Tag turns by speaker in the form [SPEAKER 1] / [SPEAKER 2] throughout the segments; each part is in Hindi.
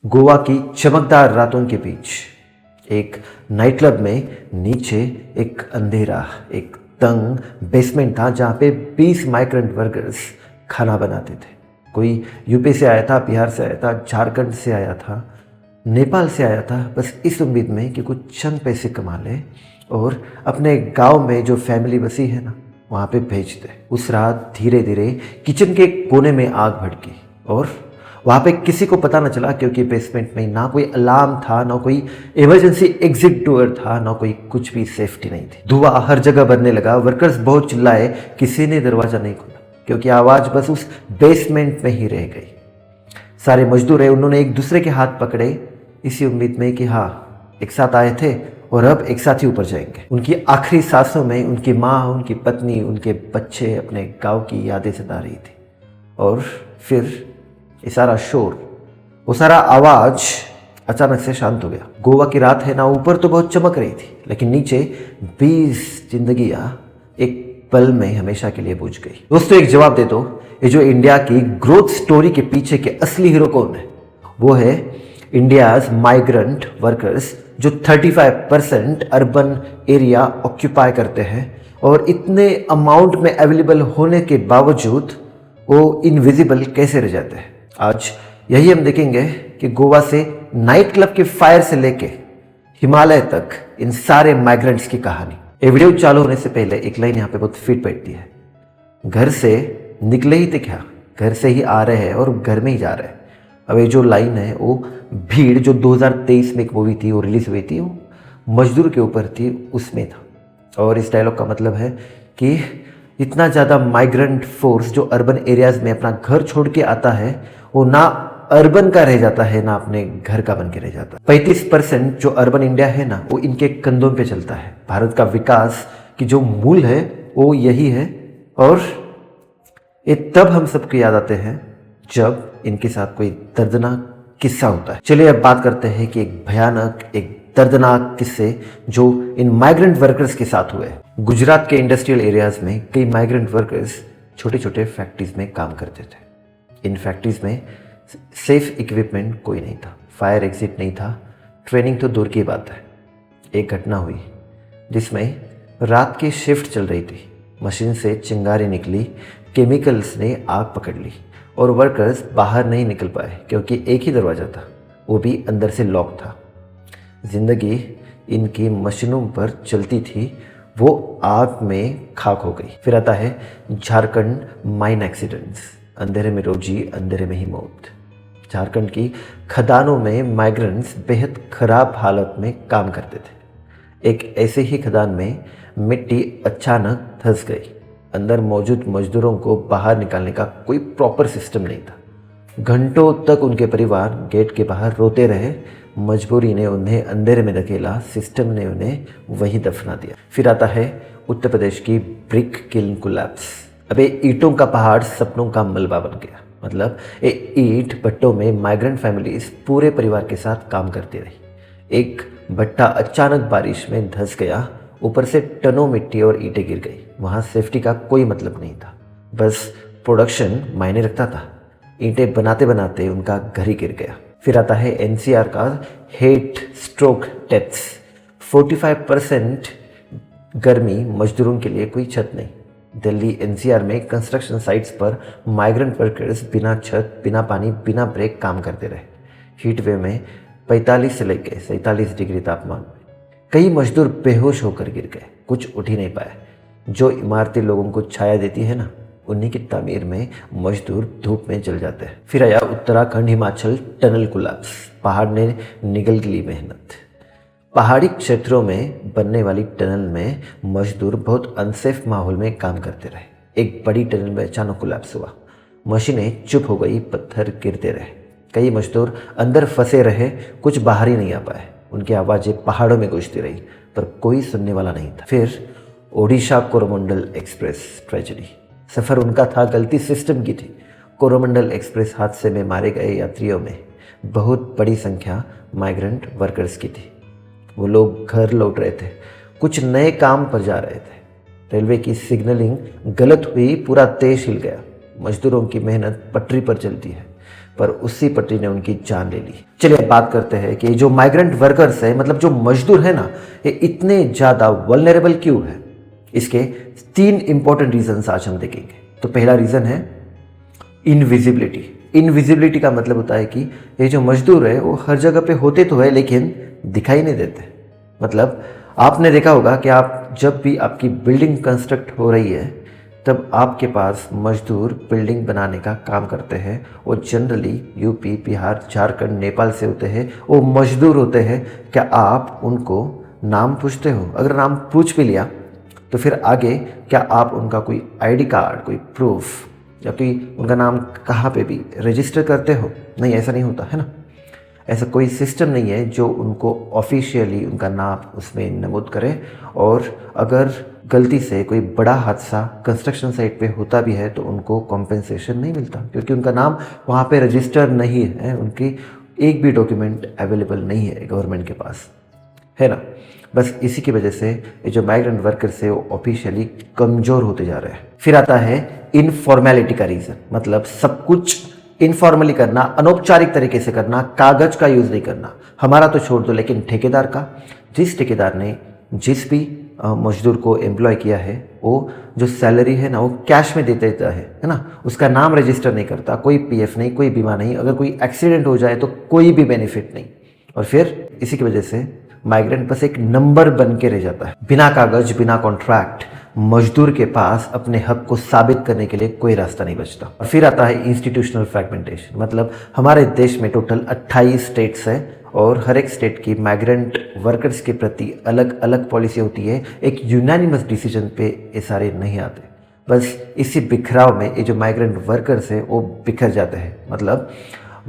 [SPEAKER 1] गोवा की चमकदार रातों के बीच एक नाइट क्लब में नीचे एक अंधेरा, एक तंग बेसमेंट था जहाँ पे 20 माइग्रेंट वर्कर्स खाना बनाते थे। कोई यूपी से आया था, बिहार से आया था, झारखंड से आया था, नेपाल से आया था, बस इस उम्मीद में कि कुछ चंद पैसे कमा ले और अपने गांव में जो फैमिली बसी है ना, वहाँ पे भेज दे। उस रात धीरे धीरे किचन के कोने में आग भड़की और वहाँ पे किसी को पता न चला, क्योंकि बेसमेंट में ना कोई अलार्म था, ना कोई इमरजेंसी एग्जिट डोर था, ना कोई कुछ भी सेफ्टी नहीं थी। धुआं हर जगह बढ़ने लगा। वर्कर्स बहुत चिल्लाए, किसी ने दरवाज़ा नहीं खोला क्योंकि आवाज़ बस उस बेसमेंट में ही रह गई। सारे मजदूर है, उन्होंने एक दूसरे के हाथ पकड़े इसी उम्मीद में कि हाँ, एक साथ आए थे और अब एक साथ ही ऊपर जाएंगे। उनकी आखिरी सांसों में उनकी माँ, उनकी पत्नी, उनके बच्चे अपने गाँव की यादें सता रही थी। और फिर ये सारा शोर, वो सारा आवाज अचानक से शांत हो गया। गोवा की रात है ना, ऊपर तो बहुत चमक रही थी, लेकिन नीचे 20 जिंदगियां एक पल में हमेशा के लिए बुझ गई। दोस्तों, एक जवाब दे दो, ये जो इंडिया की ग्रोथ स्टोरी के पीछे के असली हीरो कौन है? वो है इंडियाज माइग्रेंट वर्कर्स, जो 35% अर्बन एरिया ऑक्यूपाई करते हैं और इतने अमाउंट में अवेलेबल होने के बावजूद वो इनविजिबल कैसे रह जाते हैं। आज यही हम देखेंगे कि गोवा से नाइट क्लब के फायर से लेके हिमालय तक इन सारे माइग्रेंट्स की कहानी। ये वीडियो चालू होने से पहले एक लाइन यहाँ पे बहुत फिट बैठती है। घर से निकले ही थे क्या, घर से ही आ रहे हैं और घर में ही जा रहे हैं। अब ये जो लाइन है वो भीड़, जो 2023 में एक मूवी थी, वो रिलीज हुई थी, वो मजदूर के ऊपर थी, उसमें था। और इस डायलॉग का मतलब है कि इतना ज़्यादा माइग्रेंट फोर्स जो अर्बन एरियाज में अपना घर छोड़ के आता है, वो ना अर्बन का रह जाता है, ना अपने घर का बन के रह जाता है। 35% जो अर्बन इंडिया है ना, वो इनके कंधों पे चलता है। भारत का विकास की जो मूल है वो यही है। और ये तब हम सबको याद आते हैं जब इनके साथ कोई दर्दनाक किस्सा होता है। चलिए अब बात करते हैं कि एक भयानक, एक दर्दनाक किस्से जो इन माइग्रेंट वर्कर्स के साथ हुए। गुजरात के इंडस्ट्रियल एरियाज में कई माइग्रेंट वर्कर्स छोटे छोटे फैक्ट्रीज में काम करते थे। इन फैक्ट्रीज में सेफ इक्विपमेंट कोई नहीं था, फायर एग्जिट नहीं था, ट्रेनिंग तो दूर की बात है। एक घटना हुई जिसमें रात की शिफ्ट चल रही थी, मशीन से चिंगारी निकली, केमिकल्स ने आग पकड़ ली और वर्कर्स बाहर नहीं निकल पाए क्योंकि एक ही दरवाज़ा था, वो भी अंदर से लॉक था। जिंदगी इनकी मशीनों पर चलती थी, वो आग में खाक हो गई। फिर आता है झारखंड माइन एक्सीडेंट्स। अंधेरे में रोजी, अंधेरे में ही मौत। झारखंड की खदानों में माइग्रेंट्स बेहद खराब हालत में काम करते थे। एक ऐसे ही खदान में मिट्टी अचानक धंस गई। अंदर मौजूद मजदूरों को बाहर निकालने का कोई प्रॉपर सिस्टम नहीं था। घंटों तक उनके परिवार गेट के बाहर रोते रहे। मजबूरी ने उन्हें अंधेरे में धकेला, सिस्टम ने उन्हें वहीं दफना दिया। फिर आता है उत्तर प्रदेश की ब्रिक किल्न कोलैप्स। अबे ईंटों का पहाड़ सपनों का मलबा बन गया। मतलब ईंट भट्टों में माइग्रेंट फैमिलीज पूरे परिवार के साथ काम करती रही। एक भट्टा अचानक बारिश में धंस गया, ऊपर से टनों मिट्टी और ईंटें गिर गई। वहाँ सेफ्टी का कोई मतलब नहीं था, बस प्रोडक्शन मायने रखता था। ईंटें बनाते बनाते उनका घर ही गिर गया। फिर आता है एनसीआर का हेट स्ट्रोक डेथ्स। 45% गर्मी मजदूरों के लिए कोई छत नहीं। दिल्ली एनसीआर में कंस्ट्रक्शन साइट्स पर माइग्रेंट वर्कर्स बिना छत, बिना पानी, बिना ब्रेक काम करते रहे। हीट वेव में 45 से लेकर 47 डिग्री तापमान में कई मजदूर बेहोश होकर गिर गए, कुछ उठ ही नहीं पाए। जो इमारतें लोगों को छाया देती है ना, उन्हीं की तामीर में मजदूर धूप में जल जाते हैं। फिर आया उत्तराखंड हिमाचल टनल कोलैप्स। पहाड़ ने निगल ली मेहनत। पहाड़ी क्षेत्रों में बनने वाली टनल में मजदूर बहुत अनसेफ माहौल में काम करते रहे। एक बड़ी टनल में अचानक कोलैप्स हुआ, मशीनें चुप हो गई, पत्थर गिरते रहे। कई मजदूर अंदर फंसे रहे, कुछ बाहर ही नहीं आ पाए। उनकी आवाज़ें पहाड़ों में गूंजती रही, पर कोई सुनने वाला नहीं था। फिर ओडिशा कोरोमंडल एक्सप्रेस ट्रेजेडी। सफ़र उनका था, गलती सिस्टम की थी। कोरोमंडल एक्सप्रेस हादसे में मारे गए यात्रियों में बहुत बड़ी संख्या माइग्रेंट वर्कर्स की थी। वो लोग घर लौट रहे थे, कुछ नए काम पर जा रहे थे। रेलवे की सिग्नलिंग गलत हुई, पूरा देश हिल गया। मजदूरों की मेहनत पटरी पर चलती है, पर उसी पटरी ने उनकी जान ले ली। चलिए अब बात करते हैं कि जो माइग्रेंट वर्कर्स है, मतलब जो मजदूर है ना, ये इतने ज़्यादा वल्नरेबल क्यों है। इसके 3 इंपॉर्टेंट रीजंस आज हम देखेंगे। तो पहला रीज़न है इनविजिबिलिटी। इनविजिबिलिटी का मतलब होता है कि ये जो मजदूर है वो हर जगह पे होते तो है लेकिन दिखाई नहीं देते। मतलब आपने देखा होगा कि आप जब भी आपकी बिल्डिंग कंस्ट्रक्ट हो रही है तब आपके पास मजदूर बिल्डिंग बनाने का काम करते हैं। वो जनरली यूपी, बिहार, झारखंड, नेपाल से होते हैं। वो मजदूर होते हैं। क्या आप उनको नाम पूछते हो? अगर नाम पूछ भी लिया तो फिर आगे क्या आप उनका कोई आईडी कार्ड, कोई प्रूफ या कोई उनका नाम कहाँ पे भी रजिस्टर करते हो? नहीं, ऐसा नहीं होता है ना। ऐसा कोई सिस्टम नहीं है जो उनको ऑफिशियली उनका नाम उसमें नमूद करे। और अगर गलती से कोई बड़ा हादसा कंस्ट्रक्शन साइट पे होता भी है तो उनको कॉम्पेंसेशन नहीं मिलता, क्योंकि उनका नाम वहाँ पे रजिस्टर नहीं है। उनकी एक भी डॉक्यूमेंट अवेलेबल नहीं है गवर्नमेंट के पास, है ना। बस इसी की वजह से ये जो माइग्रेंट वर्कर्स है वो ऑफिशियली कमज़ोर होते जा रहे हैं। फिर आता है इनफॉर्मेलिटी का रीज़न, मतलब सब कुछ इनफॉर्मली करना, अनौपचारिक तरीके से करना, कागज का यूज़ नहीं करना। हमारा तो छोड़ दो, लेकिन ठेकेदार का, जिस ठेकेदार ने जिस भी मजदूर को एम्प्लॉय किया है वो जो सैलरी है ना वो कैश में दे देता है ना। उसका नाम रजिस्टर नहीं करता, कोई पीएफ नहीं, कोई बीमा नहीं। अगर कोई एक्सीडेंट हो जाए तो कोई भी बेनिफिट नहीं। और फिर इसी की वजह से माइग्रेंट बस एक नंबर बन के रह जाता है। बिना कागज, बिना कॉन्ट्रैक्ट मजदूर के पास अपने हक को साबित करने के लिए कोई रास्ता नहीं बचता। और फिर आता है इंस्टीट्यूशनल फ्रैगमेंटेशन, मतलब हमारे देश में टोटल 28 स्टेट्स हैं और हर एक स्टेट की माइग्रेंट वर्कर्स के प्रति अलग अलग पॉलिसी होती है। एक यूनानिमस डिसीजन पे ये सारे नहीं आते। बस इसी बिखराव में ये जो माइग्रेंट वर्कर्स है वो बिखर जाते हैं। मतलब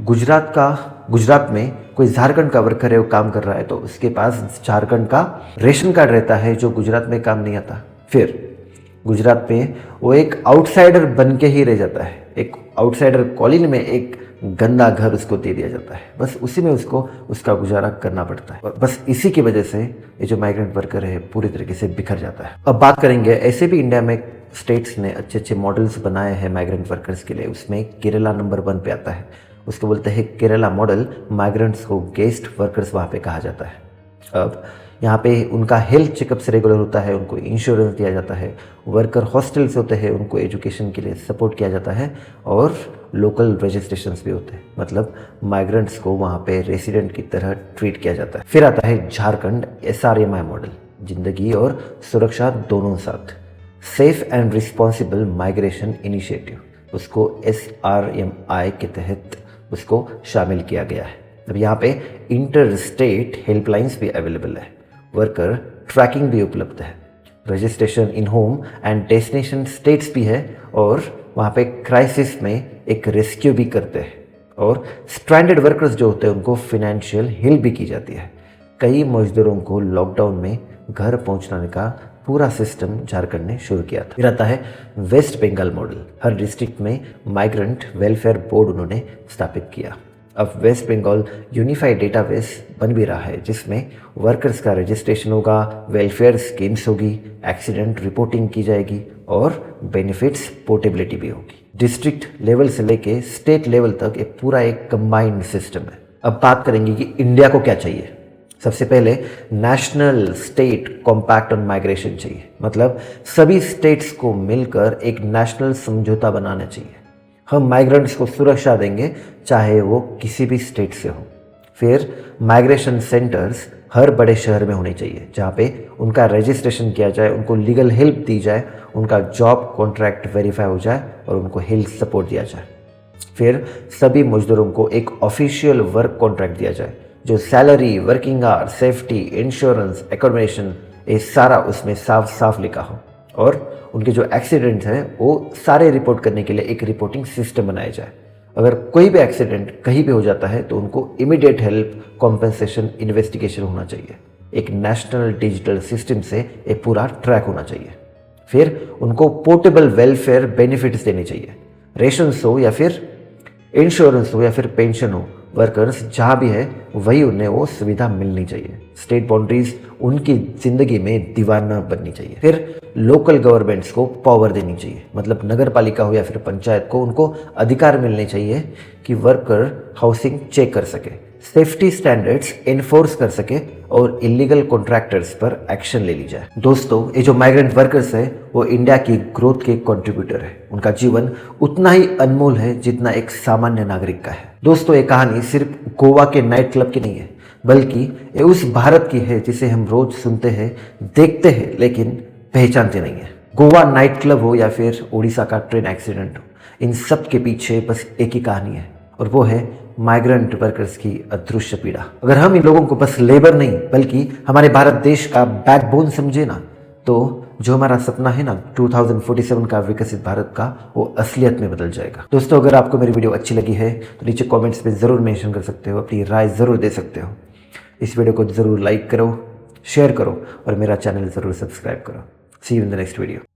[SPEAKER 1] गुजरात में कोई झारखंड का वर्कर है, वो काम कर रहा है तो उसके पास झारखंड का रेशन कार्ड रहता है जो गुजरात में काम नहीं आता। फिर गुजरात में वो एक आउटसाइडर बन के ही रह जाता है। एक आउटसाइडर कॉलोनी में एक गंदा घर उसको दे दिया जाता है। बस उसी में उसको उसका गुजारा करना पड़ता है। और बस इसी की वजह से ये जो माइग्रेंट वर्कर है पूरी तरीके से बिखर जाता है। अब बात करेंगे, ऐसे भी इंडिया में स्टेट्स ने अच्छे अच्छे मॉडल्स बनाए हैं माइग्रेंट वर्कर्स के लिए। उसमें केरला नंबर 1 पे आता है। उसको बोलते हैं केरला मॉडल। माइग्रेंट्स को गेस्ट वर्कर्स वहाँ पे कहा जाता है। अब यहाँ पे उनका हेल्थ चेकअप्स रेगुलर होता है, उनको इंश्योरेंस दिया जाता है, वर्कर हॉस्टल्स होते हैं, उनको एजुकेशन के लिए सपोर्ट किया जाता है और लोकल रजिस्ट्रेशंस भी होते हैं। मतलब माइग्रेंट्स को वहाँ पे रेसिडेंट की तरह ट्रीट किया जाता है। फिर आता है झारखंड SRMI मॉडल, जिंदगी और सुरक्षा दोनों साथ, safe and responsible migration initiative. उसको SRMI के तहत उसको शामिल किया गया है। अब यहाँ पे इंटर स्टेट हेल्पलाइंस भी अवेलेबल है, वर्कर ट्रैकिंग भी उपलब्ध है, registration in home and destination states भी है और वहाँ पे क्राइसिस में एक रेस्क्यू भी करते हैं। और स्ट्रैंडेड वर्कर्स जो होते हैं उनको फिनेंशियल हेल्प भी की जाती है। कई मजदूरों को लॉकडाउन में घर पहुँचाने का पूरा सिस्टम झारखंड ने शुरू किया था। फिर आता है वेस्ट बंगाल मॉडल। हर डिस्ट्रिक्ट में माइग्रेंट वेलफेयर बोर्ड उन्होंने स्थापित किया। अब वेस्ट बंगाल यूनिफाइड डेटाबेस बन भी रहा है जिसमें वर्कर्स का रजिस्ट्रेशन होगा, वेलफेयर स्कीम्स होगी, एक्सीडेंट रिपोर्टिंग की जाएगी और बेनिफिट्स पोर्टेबिलिटी भी होगी। डिस्ट्रिक्ट लेवल से लेके स्टेट लेवल तक एक पूरा एक कंबाइंड सिस्टम है। अब बात करेंगे कि इंडिया को क्या चाहिए। सबसे पहले national state compact on migration चाहिए। मतलब सभी स्टेट्स को मिलकर एक नेशनल समझौता बनाना चाहिए। हम माइग्रेंट्स को सुरक्षा देंगे चाहे वो किसी भी स्टेट से हो। फिर माइग्रेशन सेंटर्स हर बड़े शहर में होने चाहिए जहाँ पे उनका रजिस्ट्रेशन किया जाए, उनको लीगल हेल्प दी जाए, उनका जॉब कॉन्ट्रैक्ट वेरीफाई हो जाए और उनको हेल्थ सपोर्ट दिया जाए। फिर सभी मजदूरों को एक ऑफिशियल वर्क कॉन्ट्रैक्ट दिया जाए जो salary, working hour, safety, insurance, accommodation ये सारा उसमें साफ साफ लिखा हो। और उनके जो एक्सीडेंट्स हैं वो सारे रिपोर्ट करने के लिए एक रिपोर्टिंग सिस्टम बनाया जाए। अगर कोई भी एक्सीडेंट कहीं पे हो जाता है तो उनको इमीडिएट हेल्प, कॉम्पेंसेशन, इन्वेस्टिगेशन होना चाहिए। एक नेशनल डिजिटल सिस्टम से ये पूरा ट्रैक होना चाहिए। फिर उनको पोर्टेबल वेलफेयर बेनिफिट्स देने चाहिए। रेशंस हो या फिर इंश्योरेंस हो या फिर पेंशन हो, वर्कर्स जहाँ भी है वही उन्हें वो सुविधा मिलनी चाहिए। स्टेट बाउंड्रीज उनकी ज़िंदगी में दीवाना बननी चाहिए। फिर लोकल गवर्नमेंट्स को पावर देनी चाहिए, मतलब नगर पालिका हो या फिर पंचायत को, उनको अधिकार मिलने चाहिए कि वर्कर हाउसिंग चेक कर सके, सेफ्टी स्टैंडर्ड्स इन्फोर्स कर सके और इलीगल कॉन्ट्रैक्टर्स पर एक्शन ले ली जाए। दोस्तों, ये जो माइग्रेंट वर्कर्स है वो इंडिया की ग्रोथ के कंट्रीब्यूटर है। उनका जीवन उतना ही अनमोल है जितना एक सामान्य नागरिक का है। दोस्तों, ये कहानी सिर्फ गोवा के नाइट क्लब की नहीं है, बल्कि ये उस भारत की है जिसे हम रोज सुनते हैं, देखते हैं, लेकिन पहचानते नहीं है। गोवा नाइट क्लब हो या फिर उड़ीसा का ट्रेन एक्सीडेंट हो, इन सब के पीछे बस एक ही कहानी है, और वो है माइग्रेंट वर्कर्स की अदृश्य पीड़ा। अगर हम इन लोगों को बस लेबर नहीं बल्कि हमारे भारत देश का बैकबोन समझे ना, तो जो हमारा सपना है ना 2047 का विकसित भारत का, वो असलियत में बदल जाएगा। दोस्तों, अगर आपको मेरी वीडियो अच्छी लगी है तो नीचे कमेंट्स में ज़रूर मेंशन कर सकते हो, अपनी राय ज़रूर दे सकते हो। इस वीडियो को ज़रूर लाइक करो, शेयर करो और मेरा चैनल ज़रूर सब्सक्राइब करो। See you in the next video.